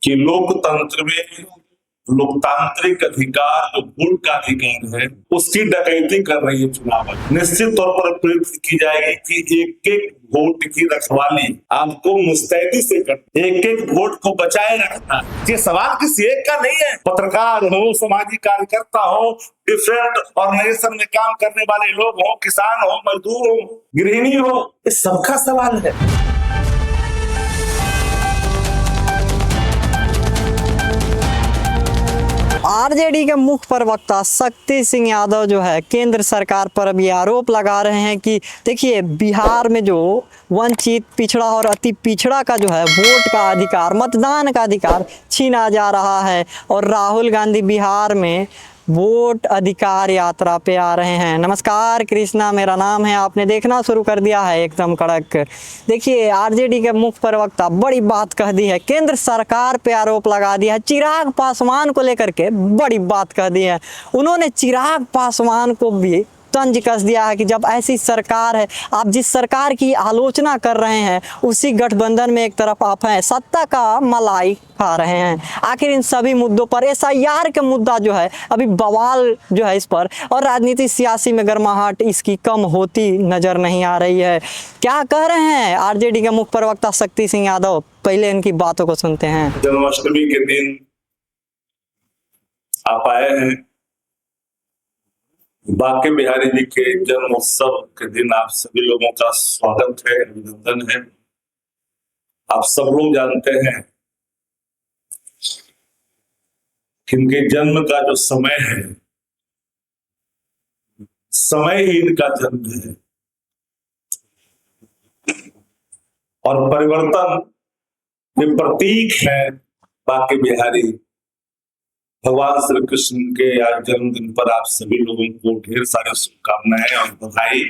कि लोकतंत्र में लोकतांत्रिक अधिकार जो वोट का अधिकार है उसकी डकैती कर रही है चुनाव आयोग। निश्चित तौर पर प्रयुक्त की जाएगी कि एक एक वोट की रखवाली आपको मुस्तैदी से कर, एक एक वोट को बचाए रखना। ये सवाल किसी एक का नहीं है, पत्रकार हो, सामाजिक कार्यकर्ता हो, डिफरेंट ऑर्गेनाइजेशन में काम करने वाले लोग हो, किसान हो, मजदूर हो, गृहिणी हो, इस सबका सवाल है। आरजेडी के मुख्य प्रवक्ता शक्ति सिंह यादव जो है केंद्र सरकार पर अब ये आरोप लगा रहे हैं कि देखिए बिहार में जो वंचित, पिछड़ा और अति पिछड़ा का जो है वोट का अधिकार, मतदान का अधिकार छीना जा रहा है और राहुल गांधी बिहार में वोट अधिकार यात्रा पे आ रहे हैं। नमस्कार कृष्णा, मेरा नाम है, आपने देखना शुरू कर दिया है एकदम कड़क। देखिए आरजेडी के मुख्य प्रवक्ता बड़ी बात कह दी है, केंद्र सरकार पे आरोप लगा दिया है, चिराग पासवान को लेकर के बड़ी बात कह दी है। उन्होंने चिराग पासवान को भी तंज कस दिया है कि जब ऐसी सरकार है, आप जिस सरकार की आलोचना कर रहे हैं उसी गठबंधन में एक तरफ आप हैं, सत्ता का मलाई खा रहे हैं। आखिर इन सभी मुद्दों पर एसआईआर का मुद्दा जो है अभी बवाल जो है इस पर, और राजनीति सियासी में गर्माहट इसकी कम होती नजर नहीं आ रही है। क्या कह रहे हैं आरजेडी के मुख्य प्रवक्ता शक्ति सिंह यादव, पहले इनकी बातों को सुनते हैं। जन्माष्टमी के दिन आप आए हैं, बांके बिहारी जी के जन्म उत्सव के दिन आप सभी लोगों का स्वागत है, अभिनंदन है। आप सब लोग जानते हैं कि इनके जन्म का जो समय है, समय ही इनका जन्म है और परिवर्तन के प्रतीक है बांके बिहारी। भगवान श्री कृष्ण के आज जन्मदिन पर आप सभी लोगों को ढेर सारी शुभकामनाएं और बधाई,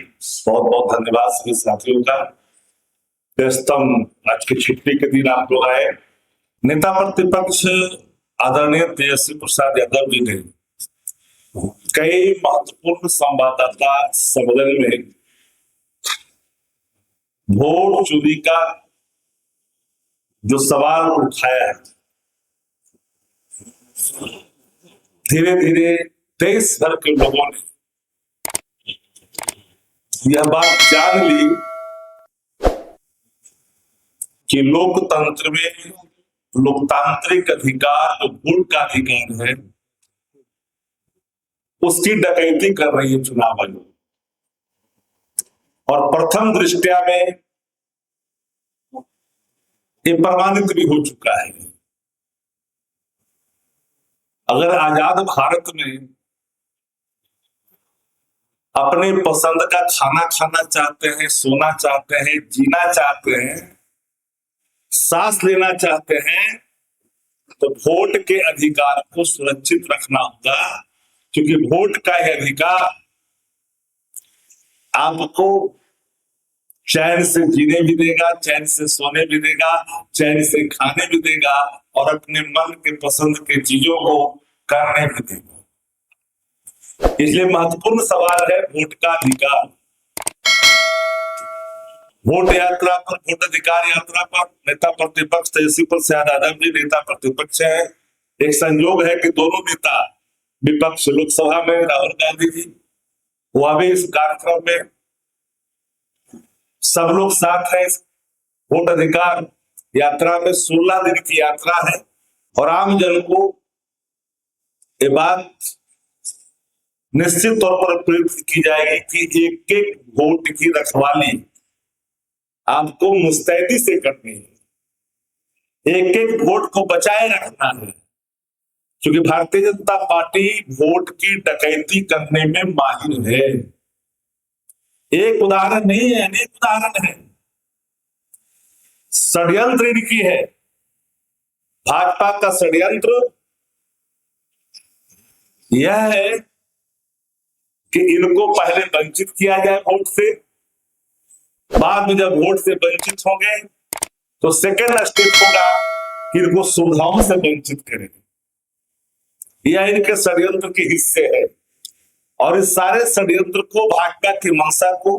बहुत बहुत धन्यवाद सभी साथियों का। व्यस्तम आज की छुट्टी के दिन आप लोग आए। नेता प्रतिपक्ष आदरणीय तेजस्वी प्रसाद यादव जी ने कई महत्वपूर्ण संवाददाता सम्मेलन में वोट चोरी का जो सवाल उठाया, धीरे धीरे देश भर के लोगों ने यह बात जान ली कि लोकतंत्र में लोकतांत्रिक अधिकार जो वोट का अधिकार है उसकी डकैती कर रही है चुनाव आयोग। और प्रथम दृष्टया में ये प्रमाणित भी हो चुका है। अगर आजाद भारत में अपने पसंद का खाना खाना चाहते हैं, सोना चाहते हैं, जीना चाहते हैं, सांस लेना चाहते हैं, तो वोट के अधिकार को सुरक्षित रखना होगा, क्योंकि वोट का यह अधिकार आपको चैन से जीने भी देगा, चैन से सोने भी देगा, चैन से खाने भी देगा और अपने मन के पसंद के चीजों को करने भी देगा। इसलिए महत्वपूर्ण सवाल है वोट का अधिकार। वोट यात्रा पर, वोट अधिकार यात्रा पर नेता प्रतिपक्ष तेजस्वी प्रसाद यादव जी नेता प्रतिपक्ष है। एक संयोग है कि दोनों नेता विपक्ष लोकसभा में राहुल गांधी जी, वो भी इस कार्यक्रम में सब लोग साथ हैं। वोट अधिकार यात्रा में 16 दिन की यात्रा है और आम जन को ये बात निश्चित तौर पर प्रयुक्त की जाएगी कि एक एक वोट की रखवाली आपको मुस्तैदी से करनी है, एक एक वोट को बचाए रखना है, क्योंकि भारतीय जनता पार्टी वोट की डकैती करने में माहिर है। एक उदाहरण नहीं है, अनेक उदाहरण है। षड्यंत्र इनकी है। भाजपा का षड्यंत्र यह है कि इनको पहले वंचित किया जाए वोट से, बाद में जब वोट से वंचित होंगे तो सेकेंड स्टेप होगा कि इनको सुविधाओं से वंचित करेंगे। यह इनके षड्यंत्र के हिस्से है और इस सारे षड्यंत्र को, भाजपा की मंशा को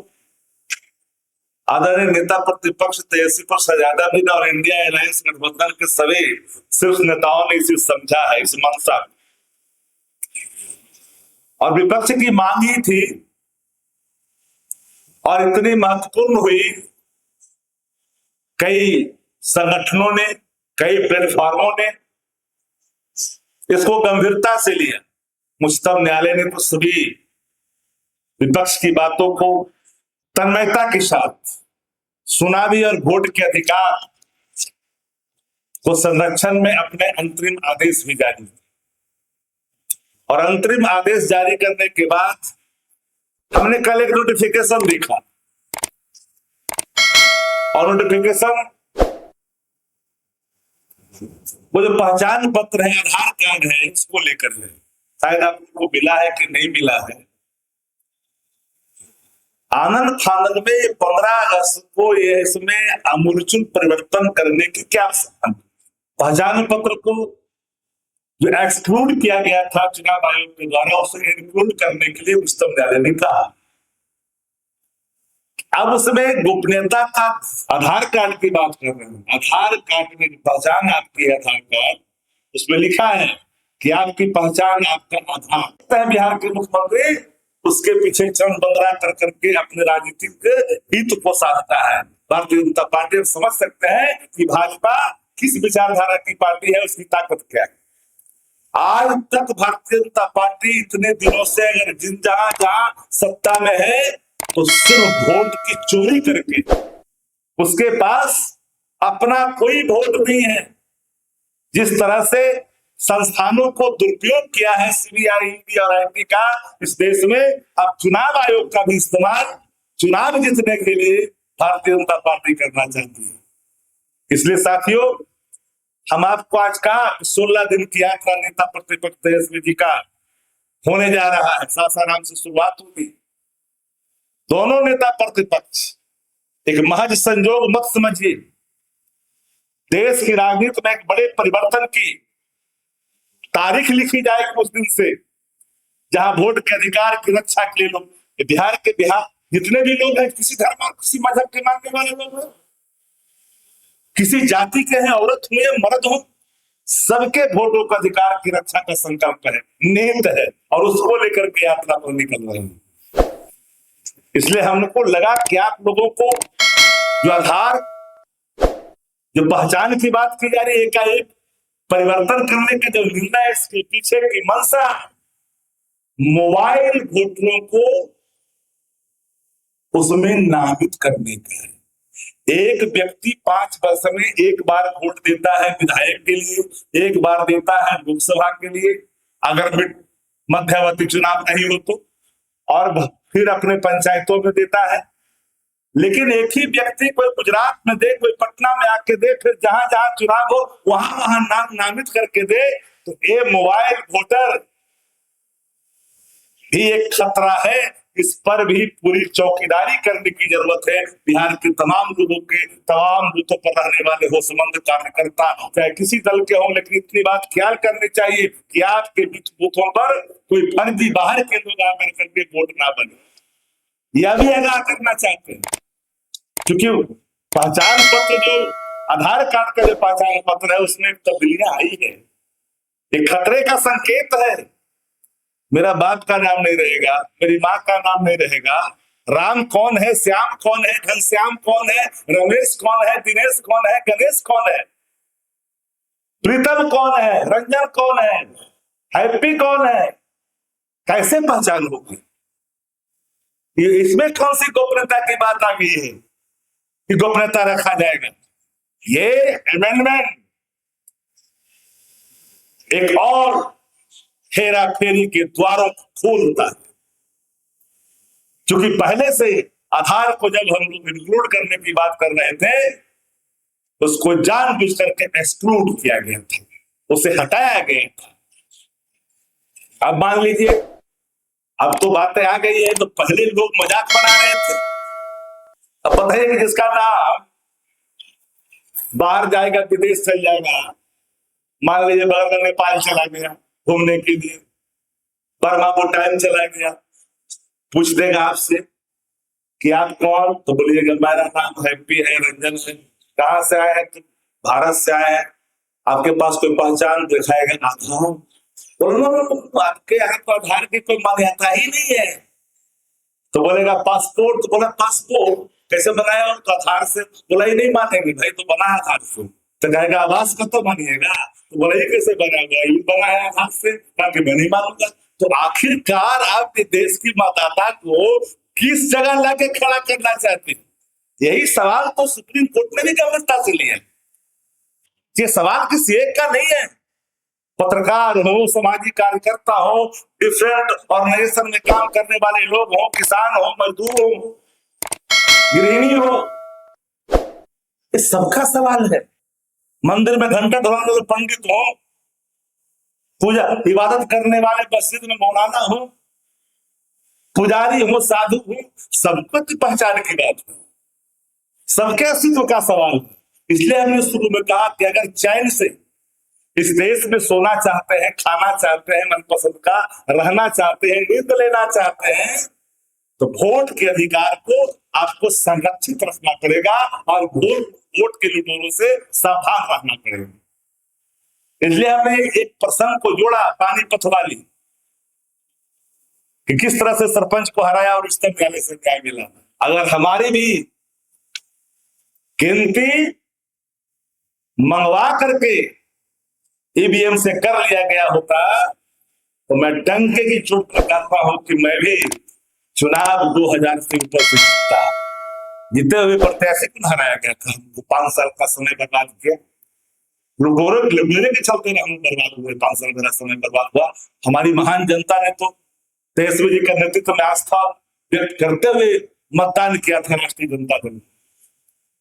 आदरणीय नेता प्रतिपक्ष तेजस्वी प्रसाद यादव जी और इंडिया अलायंस गठबंधन के सभी शीर्ष नेताओं ने इसे समझा है, इस मंशा और विपक्ष की मांग ही थी और इतनी महत्वपूर्ण हुई। कई संगठनों ने, कई प्लेटफॉर्मों ने इसको गंभीरता से लिया। उच्चतम न्यायालय ने तो सभी विपक्ष की बातों को तन्मयता के साथ सुना भी और वोट के अधिकार को संरक्षण में अपने अंतरिम आदेश भी जारी किए। और अंतरिम आदेश जारी करने के बाद हमने कल एक नोटिफिकेशन देखा और नोटिफिकेशन वो जो पहचान पत्र है, आधार कार्ड है, इसको लेकर है। शायद आपको मिला है कि नहीं मिला है। आनंद फानंद में 15 अगस्त को ये इसमें आमूलचूल परिवर्तन करने की क्या आवश्यकता? पहचान पत्र को जो एक्सक्लूड किया गया था चुनाव आयोग के द्वारा, उसे इंक्लूड करने के लिए उच्चतम न्यायालय ने कहा। अब उसमें गोपनीयता का आधार कार्ड की बात कर रहे हैं। आधार कार्ड में पहचान आपकी आधार कार्ड, उसमें लिखा है कि आपकी पहचान आपका आधार। बिहार के मुख्यमंत्री उसके पीछे चरण बंदरा कर करके अपने राजनीतिक हित को साधता है। भारतीय जनता पार्टी समझ सकते हैं कि भाजपा किस विचारधारा की पार्टी है, उसकी ताकत क्या है। आज तक भारतीय जनता पार्टी इतने दिनों से अगर जहां जहां सत्ता में है तो सिर्फ वोट की चोरी करके, उसके पास अपना कोई वोट नहीं है। जिस तरह से संस्थानों को दुरुपयोग किया है सीबीआई, ईडी और आईटी का इस देश में, अब चुनाव आयोग का भी इस्तेमाल चुनाव जीतने के लिए भारतीय जनता पार्टी करना चाहती है। इसलिए साथियों, हम आपको आज कहा 16 दिन की यात्रा नेता प्रतिपक्ष तेजस्वी जी का होने जा रहा है। सासाराम से शुरुआत होगी। दोनों नेता प्रतिपक्ष एक महज संयोग मत समझिए, देश की राजनीति में एक बड़े परिवर्तन की तारीख लिखी जाएगी उस दिन से, जहां वोट के अधिकार की रक्षा के लिए लोग, बिहार जितने भी लोग हैं, किसी धर्म और किसी मजहब के मानने वाले लोग हैं, किसी जाति के हैं, औरत हुए मर्द हो, सबके वोटों का अधिकार की रक्षा का संकल्प है, निहित है और उसको लेकर के यात्रा पर निकल रहे हैं। इसलिए हमको लगा कि आप लोगों को जो आधार, जो पहचान की बात की जा रही है, एकाएक परिवर्तन करने का जो निर्णय, इसके पीछे की मंशा मोबाइल वोटरों को उसमें नामित करने का है। एक व्यक्ति 5 वर्ष में एक बार वोट देता है विधायक के लिए, एक बार देता है लोकसभा के लिए, अगर मध्यावधि चुनाव नहीं हो तो, और फिर अपने पंचायतों में देता है। लेकिन एक ही व्यक्ति कोई गुजरात में दे, कोई पटना में आके दे, फिर जहां जहां चुनाव हो वहां वहां नाम नामित करके दे, तो ये मोबाइल वोटर भी एक खतरा है। इस पर भी पूरी चौकीदारी करने की जरूरत है। बिहार के तमाम लोगों के, तमाम बूथों पर रहने वाले होशमंद कार्यकर्ता चाहे किसी दल के हों, लेकिन इतनी बात ख्याल करनी चाहिए कि आपके बूथों पर कोई फर्जी बाहर के लोग आकर करके वोट ना बने। यह भी अदा करना चाहते हैं, क्योंकि पहचान पत्र जो आधार कार्ड का जो पहचान पत्र है उसमें तब्दीलियां आई है। एक खतरे का संकेत है। मेरा बाप का नाम नहीं रहेगा, मेरी माँ का नाम नहीं रहेगा। राम कौन है, श्याम कौन है, घनश्याम कौन है, रमेश कौन है, दिनेश कौन है, गणेश कौन है, प्रीतम कौन है, रंजन कौन है, हैप्पी कौन है, कैसे पहचान होगी? इसमें कौन सी गोपनीयता की बात आ गई है कि गोपनीयता रखा जाएगा? ये अमेंडमेंट एक और हेरा फेरी के द्वारों को खोलता है, क्योंकि पहले से आधार को जब हम लोग इंक्लूड करने की बात कर रहे थे, उसको जानबूझ करके एक्सक्लूड किया गया था, उसे हटाया गया था। अब मान लीजिए, अब तो बातें आ गई है, तो पहले लोग मजाक बना रहे थे। अब पता है कि जिसका नाम बाहर जाएगा, विदेश चल जाएगा, मान लीजिए बगल में नेपाल चला गया घूमने के लिए, बर्मा भूटान चला गया, पूछ देगा आपसे कि आप कौन, तो बोलिएगा मेरा नाम हैप्पी है, रंजन है। कहाँ से आए हैं? तो भारत से आए हैं। आपके पास कोई पहचान दिखाएगा? आधार। बोलो आपके यहाँ तो आधार की कोई मान्यता ही नहीं है। तो बोलेगा पासपोर्ट, तो बोला पासपोर्ट कैसे बनाया हो? तो आधार से। बोला ये नहीं मानेंगे भाई, तो बना आधार से। तो कहेगा आवास का तो मानिएगा। तो बोला ये कैसे बना हुआ? ये बना है आधार से। ताकि मैं नहीं मानूंगा। तो आखिरकार आपके देश की मतदाता को किस जगह लाके खड़ा करना चाहते हैं? यही सवाल तो सुप्रीम कोर्ट ने भी गंभीरता से लिया। ये सवाल किसी एक का नहीं है। पत्रकार हो, सामाजिक कार्यकर्ता हो, डिफरेंट ऑर्गेनाइजेशन में काम करने वाले लोग हो, किसान हो, मजदूर हो, गृहिणी हो, ये सबका सवाल है। मंदिर में घंटा ढोलने वाले पंडित हो, पूजा इबादत करने वाले मस्जिद में मौलाना हो, पुजारी हो, साधु हो, सबको तो पहचान की बात है। सबके अस्तित्व का सवाल है। इसलिए हमने शुरू में कहा कि अगर चैन से इस देश में सोना चाहते हैं, खाना चाहते हैं, मनपसंद का रहना चाहते हैं, नींद लेना चाहते हैं, तो वोट के अधिकार को आपको संरक्षित रखना पड़ेगा और वोट के लुटेरों से सावधान रहना पड़ेगा। इसलिए हमने एक प्रसंग को जोड़ा, पानीपत वाली, कि किस तरह से सरपंच को हराया और उच्चतम न्यायालय से न्याय मिला। अगर हमारी भी गिनती मंगवा करके ईवीएम से कर लिया गया होता तो मैं डंके की चोट लगाता हूं कि मैं भी चुनाव 2000 से ऊपर से जीता। जीते हुए प्रत्याशी को हराया गया था। 5 साल का समय बर्बाद किया। मेरे के चलते हम बर्बाद हुए। 5 साल मेरा समय बर्बाद हुआ। हमारी महान जनता ने तो तेजस्वी जी का नेतृत्व में आस्था व्यक्त करते हुए मतदान किया था राष्ट्रीय जनता दल।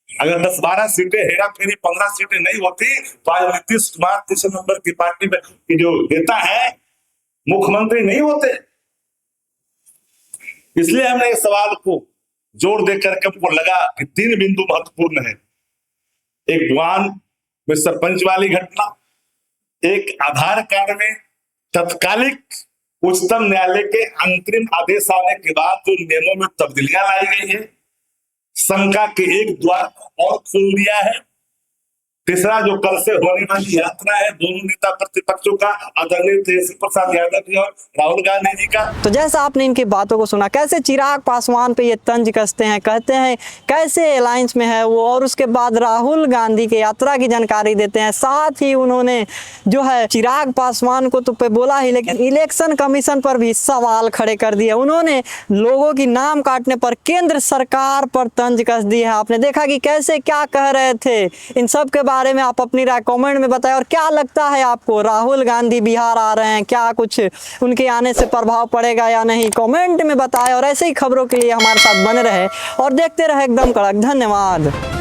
अगर 10-12 सीटें हेरा फेरी 15 सीटें नहीं होती तो आज नीतीश कुमार 3 नंबर की पार्टी में की जो नेता है मुख्यमंत्री नहीं होते। इसलिए हमने इस सवाल को जोर देकर के हमको लगा कि 3 बिंदु महत्वपूर्ण है। एक बुआन में सरपंच वाली घटना, एक आधार कार्ड में तत्कालिक उच्चतम न्यायालय के अंतरिम आदेश आने के बाद जो नियमों में तब्दीलियां लाई गई है, शंका के एक द्वार और खोल दिया है। तीसरा जो कल से होने वाली यात्रा है दोनों नेता प्रतिपक्षों का, आदरणीय तेजस्वी प्रसाद यादव जी और राहुल गांधी जी का। तो जैसा आपने इनकी बातों को सुना, कैसे चिराग पासवान पे ये तंज कसते हैं, कहते हैं कैसे अलायंस में है वो, और उसके बाद राहुल गांधी की यात्रा की जानकारी देते हैं। साथ ही उन्होंने जो है चिराग पासवान को तो पे बोला ही, लेकिन इलेक्शन कमीशन पर भी सवाल खड़े कर दिए। उन्होंने लोगों की नाम काटने पर केंद्र सरकार पर तंज कस दी है। आपने देखा कि कैसे क्या कह रहे थे। इन सब के बारे में आप अपनी राय कमेंट में बताएं। और क्या लगता है आपको, राहुल गांधी बिहार आ रहे हैं, क्या कुछ उनके आने से प्रभाव पड़ेगा या नहीं, कमेंट में बताएं। और ऐसे ही खबरों के लिए हमारे साथ बने रहे और देखते रहे एकदम कड़क। धन्यवाद।